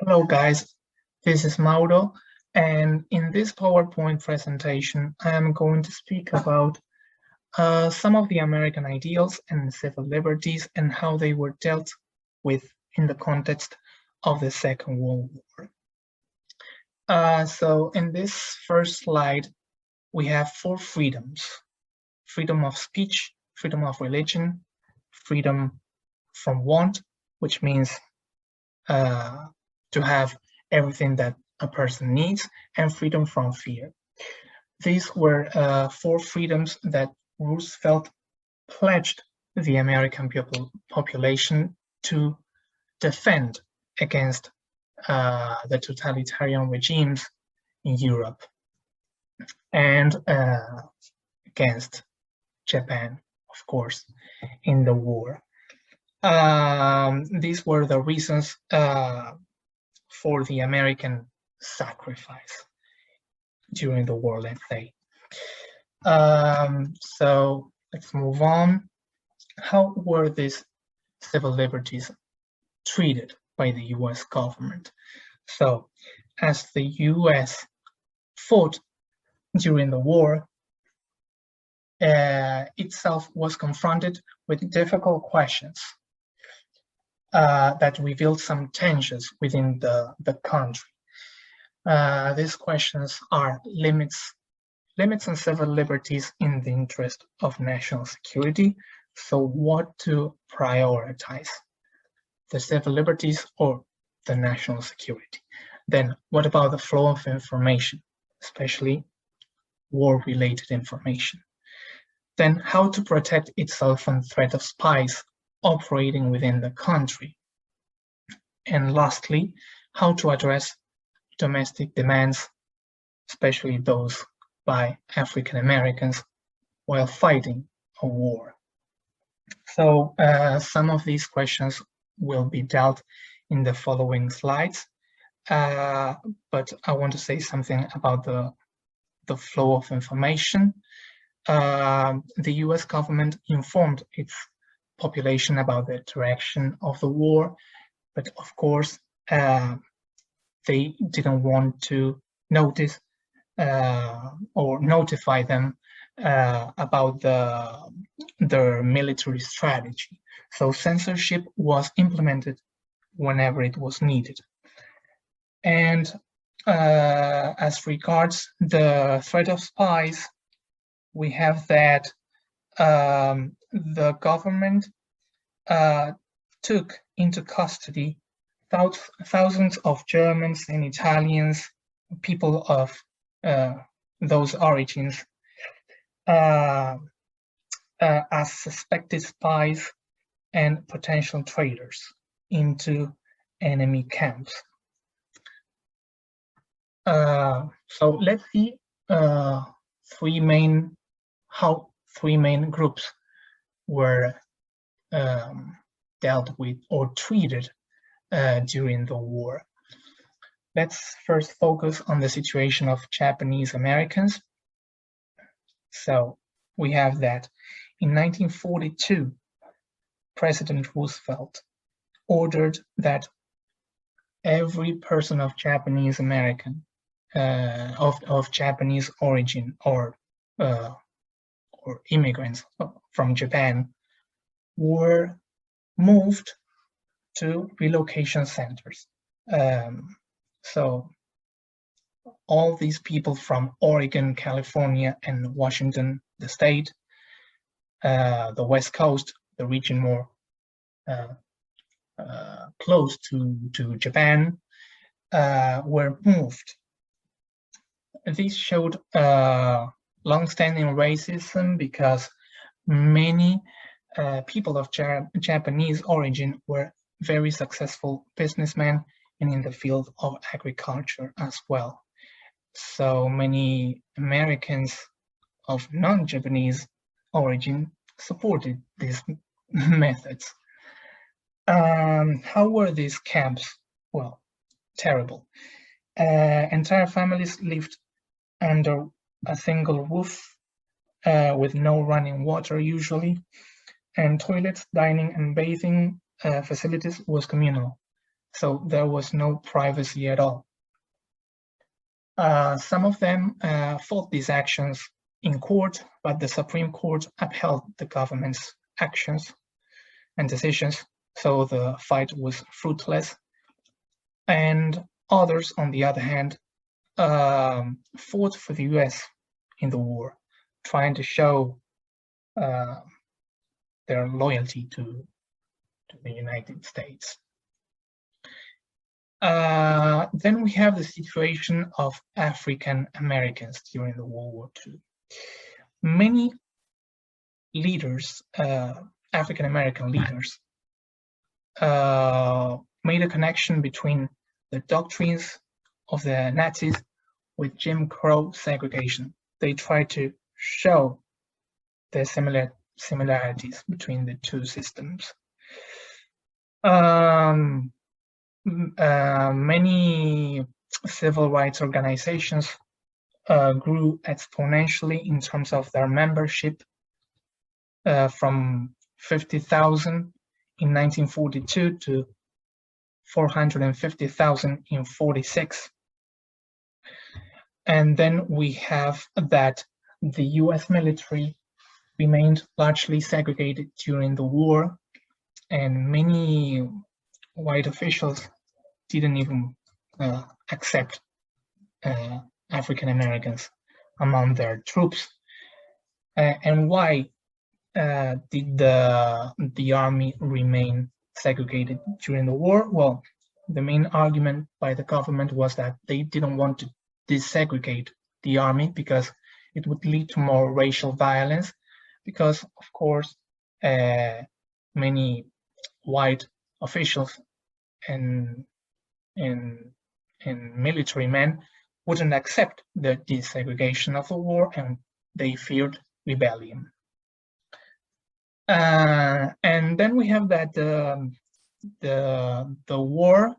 Hello guys, this is Mauro, and in this PowerPoint presentation I am going to speak about some of the American ideals and civil liberties and how they were dealt with in the context of the Second World War. So in this first slide we have 4 freedoms: freedom of speech, freedom of religion, freedom from want, which means to have everything that a person needs, and freedom from fear. These were 4 freedoms that Roosevelt pledged the American population to defend against the totalitarian regimes in Europe and against Japan, of course, in the war. These were the reasons for the American sacrifice during the war, let's say. So let's move on. How were these civil liberties treated by the US government? So as the US fought during the war, itself was confronted with difficult questions that revealed some tensions within the country. These questions are limits on civil liberties in the interest of national security. So what to prioritize, the civil liberties or the national security? Then what about the flow of information, especially war-related information? Then how to protect itself from threat of spies operating within the country? And lastly, how to address domestic demands, especially those by African Americans while fighting a war. So some of these questions will be dealt in the following slides, but I want to say something about the flow of information. The US government informed its population about the direction of the war, but of course they didn't want to notice or notify them about their military strategy. So censorship was implemented whenever it was needed. And as regards the threat of spies, we have that the government took into custody thousands of Germans and Italians, people of those origins, as suspected spies and potential traitors into enemy camps. So let's see how 3 main groups were dealt with or treated during the war. Let's first focus on the situation of Japanese Americans. So we have that in 1942, President Roosevelt ordered that every person of Japanese American, of Japanese origin or immigrants from Japan were moved to relocation centers. So all these people from Oregon, California, and Washington, the state, the West Coast, the region more close to Japan, were moved. This showed long-standing racism because many people of Japanese origin were very successful businessmen and in the field of agriculture as well. So many Americans of non-Japanese origin supported these methods. How were these camps? Well, terrible. Entire families lived under a single roof with no running water usually, and toilets, dining, and bathing facilities was communal. So there was no privacy at all. Some of them fought these actions in court, but the Supreme Court upheld the government's actions and decisions, so the fight was fruitless. And others, on the other hand, fought for the US in the war, trying to show their loyalty to the United States. Then we have the situation of African Americans during the World War II. Many leaders, African American leaders, made a connection between the doctrines of the Nazis with Jim Crow segregation. They tried to show the similarities between the two systems. Many civil rights organizations grew exponentially in terms of their membership, from 50,000 in 1942 to 450,000 in 46. And then we have that the US military remained largely segregated during the war, and many white officials didn't even accept African Americans among their troops. And why did the army remain segregated during the war? Well, the main argument by the government was that they didn't want to desegregate the army because it would lead to more racial violence, because of course many white officials and military men wouldn't accept the desegregation of the war, and they feared rebellion. And then we have that the war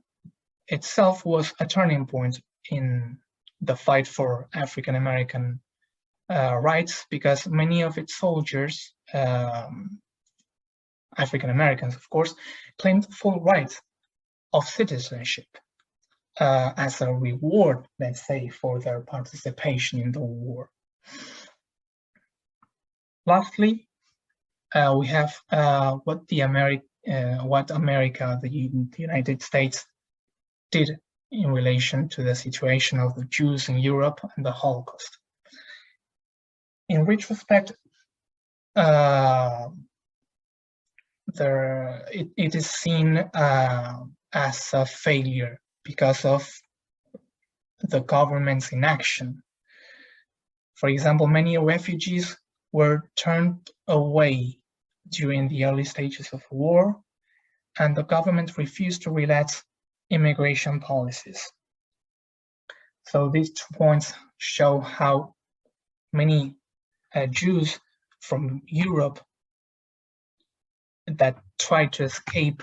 itself was a turning point in the fight for African American rights, because many of its soldiers, African Americans of course, claimed full rights of citizenship as a reward, let's say, for their participation in the war. Lastly, we have what America, the United States, did in relation to the situation of the Jews in Europe and the Holocaust. In retrospect, it is seen as a failure because of the government's inaction. For example, many refugees were turned away during the early stages of the war, and the government refused to relax immigration policies. So these 2 points show how many Jews from Europe that tried to escape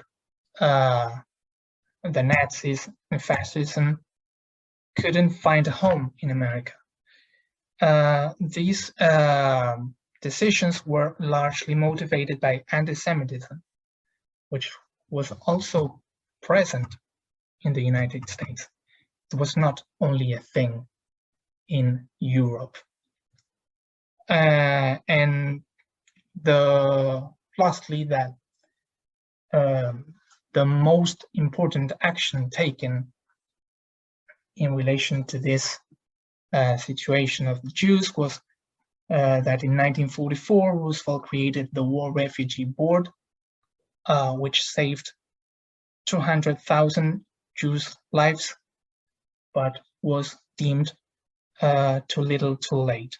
the Nazis and fascism couldn't find a home in America. These decisions were largely motivated by anti-Semitism, which was also present in the United States. It was not only a thing in Europe. And lastly, that the most important action taken in relation to this situation of the Jews was that in 1944, Roosevelt created the War Refugee Board, which saved 200,000 Jews' lives, but was deemed too little too late.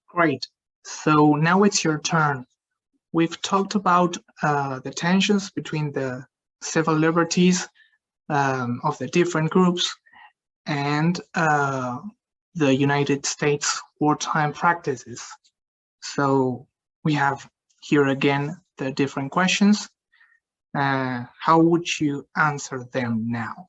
Great, so now it's your turn. We've talked about the tensions between the civil liberties of the different groups and the United States wartime practices. So we have here again the different questions. How would you answer them now?